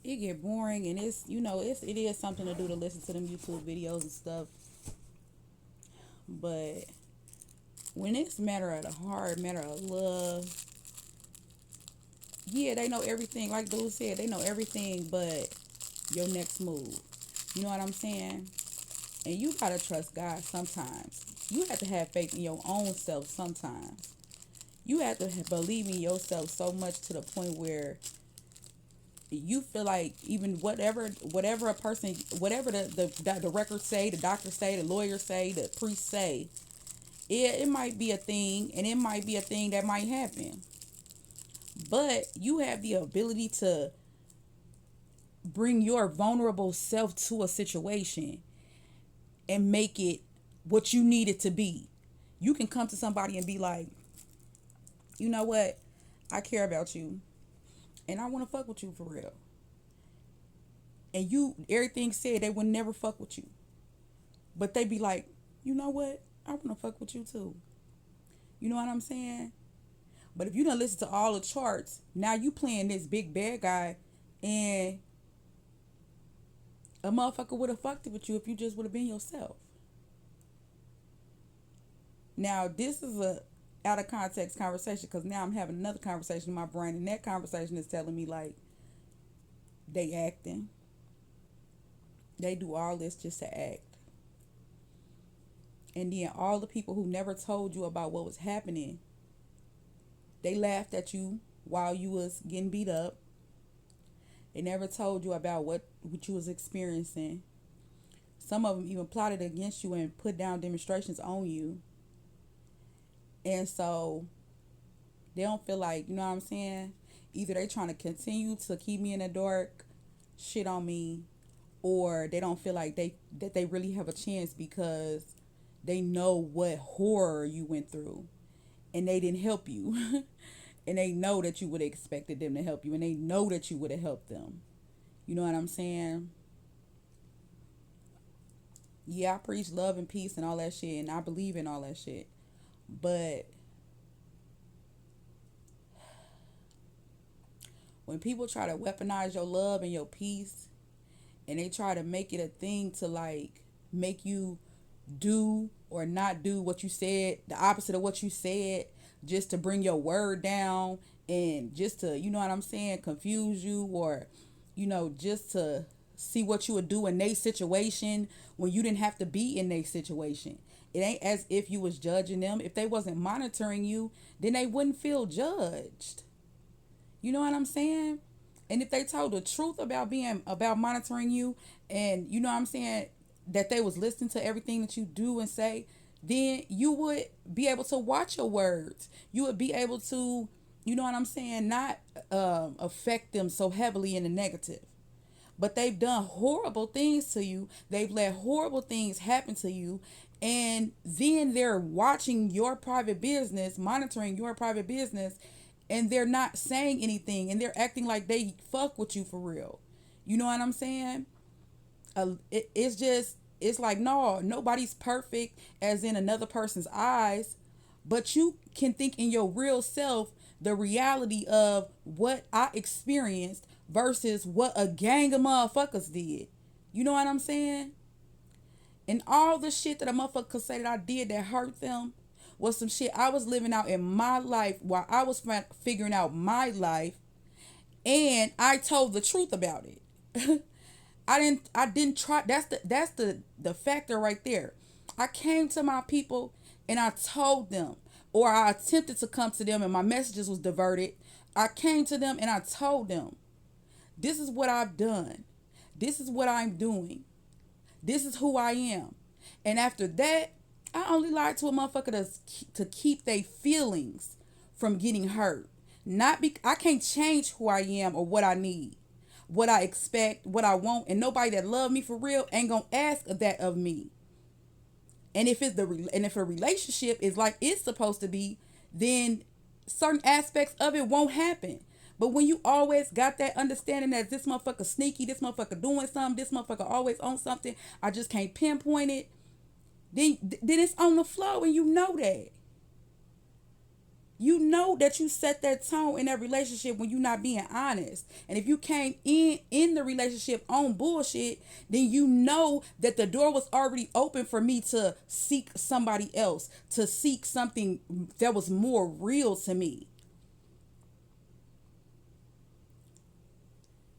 it get boring, and it is something to do to listen to them YouTube videos and stuff. But when it's matter of the heart, matter of love, yeah, they know everything. Like Dude said, they know everything but your next move. You know what I'm saying? And you gotta trust God sometimes. You have to have faith in your own self sometimes. You have to believe in yourself so much to the point where you feel like even whatever a person, whatever the records say, the doctors say, the lawyers say, the priests say, it might be a thing, and it might be a thing that might happen. But you have the ability to bring your vulnerable self to a situation and make it what you need it to be. You can come to somebody and be like, you know what? I care about you and I want to fuck with you for real. And everything said they would never fuck with you. But they be like, you know what? I want to fuck with you too. You know what I'm saying? But if you don't listen to all the charts, now you playing this big bad guy, and a motherfucker would have fucked it with you if you just would have been yourself. Now, this is a out of context conversation because now I'm having another conversation in my brain, and that conversation is telling me like they acting. They do all this just to act. And then all the people who never told you about what was happening, they laughed at you while you was getting beat up. They never told you about what you was experiencing. Some of them even plotted against you and put down demonstrations on you. And so they don't feel like, you know what I'm saying? Either they trying to continue to keep me in the dark, shit on me, or they don't feel like they really have a chance because they know what horror you went through and they didn't help you. And they know that you would have expected them to help you, and they know that you would have helped them. You know what I'm saying? Yeah, I preach love and peace and all that shit, and I believe in all that shit. But when people try to weaponize your love and your peace, and they try to make it a thing to like make you do or not do what you said, the opposite of what you said, just to bring your word down and just to, you know what I'm saying, confuse you, or, just to see what you would do in their situation when you didn't have to be in their situation. It ain't as if you was judging them. If they wasn't monitoring you, then they wouldn't feel judged. You know what I'm saying? And if they told the truth about monitoring you, and you know what I'm saying, that they was listening to everything that you do and say, then you would be able to watch your words. You would be able to, you know what I'm saying, not affect them so heavily in the negative. But they've done horrible things to you. They've let horrible things happen to you. And then they're watching your private business, monitoring your private business, and they're not saying anything, and they're acting like they fuck with you for real. You know what I'm saying? It's like, no, nobody's perfect as in another person's eyes, but you can think in your real self the reality of what I experienced versus what a gang of motherfuckers did. You know what I'm saying? And all the shit that a motherfucker could say that I did that hurt them was some shit I was living out in my life while I was figuring out my life, and I told the truth about it. I didn't try. That's the factor right there. I came to my people and I told them, or I attempted to come to them and my messages was diverted. I came to them and I told them, this is what I've done. This is what I'm doing. This is who I am. And after that, I only lied to a motherfucker to keep their feelings from getting hurt. I can't change who I am or what I need, what I expect, what I want, and nobody that love me for real ain't gonna ask that of me. And if a relationship is like it's supposed to be, then certain aspects of it won't happen. But when you always got that understanding that this motherfucker sneaky, this motherfucker doing something, this motherfucker always on something, I just can't pinpoint it, then it's on the flow, and you know that. You know that you set that tone in that relationship when you're not being honest. And if you came in the relationship on bullshit, then you know that the door was already open for me to seek somebody else, to seek something that was more real to me.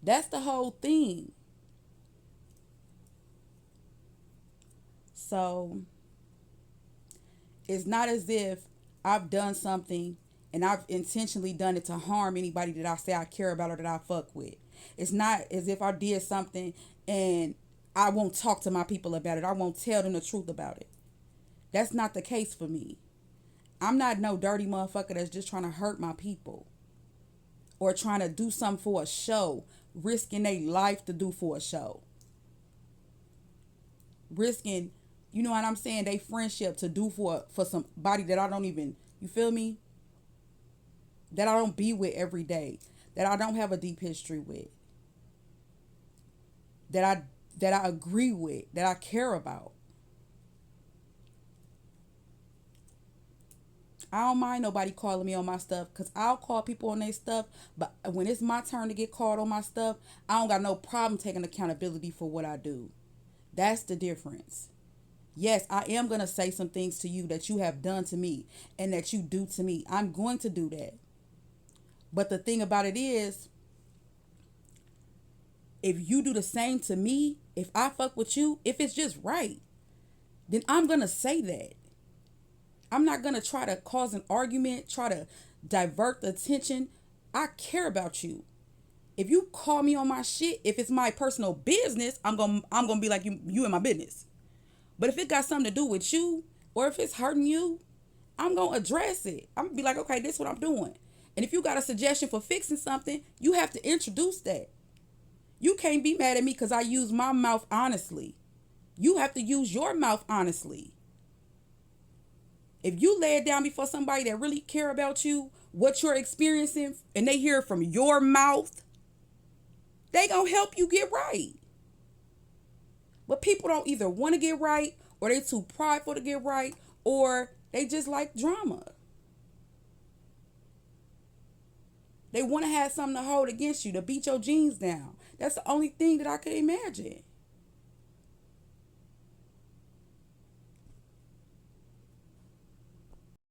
That's the whole thing. So it's not as if I've done something and I've intentionally done it to harm anybody that I say I care about or that I fuck with. It's not as if I did something and I won't talk to my people about it. I won't tell them the truth about it. That's not the case for me. I'm not no dirty motherfucker that's just trying to hurt my people or trying to do something for a show, risking their life to do for a show. Risking, you know what I'm saying, they friendship to do for somebody that I don't even, you feel me? That I don't be with every day, that I don't have a deep history with, that I agree with, that I care about. I don't mind nobody calling me on my stuff because I'll call people on their stuff. But when it's my turn to get called on my stuff, I don't got no problem taking accountability for what I do. That's the difference. Yes, I am going to say some things to you that you have done to me and that you do to me. I'm going to do that. But the thing about it is, if you do the same to me, if I fuck with you, if it's just right, then I'm going to say that. I'm not going to try to cause an argument, try to divert the attention. I care about you. If you call me on my shit, if it's my personal business, I'm going to be like you in my business. But if it got something to do with you or if it's hurting you, I'm going to address it. I'm going to be like, okay, this is what I'm doing. And if you got a suggestion for fixing something, you have to introduce that. You can't be mad at me because I use my mouth honestly. You have to use your mouth honestly. If you lay it down before somebody that really care about you, what you're experiencing, and they hear it from your mouth, they gonna help you get right. But people don't either want to get right, or they too prideful to get right, or they just like drama. They want to have something to hold against you, to beat your jeans down. That's the only thing that I could imagine.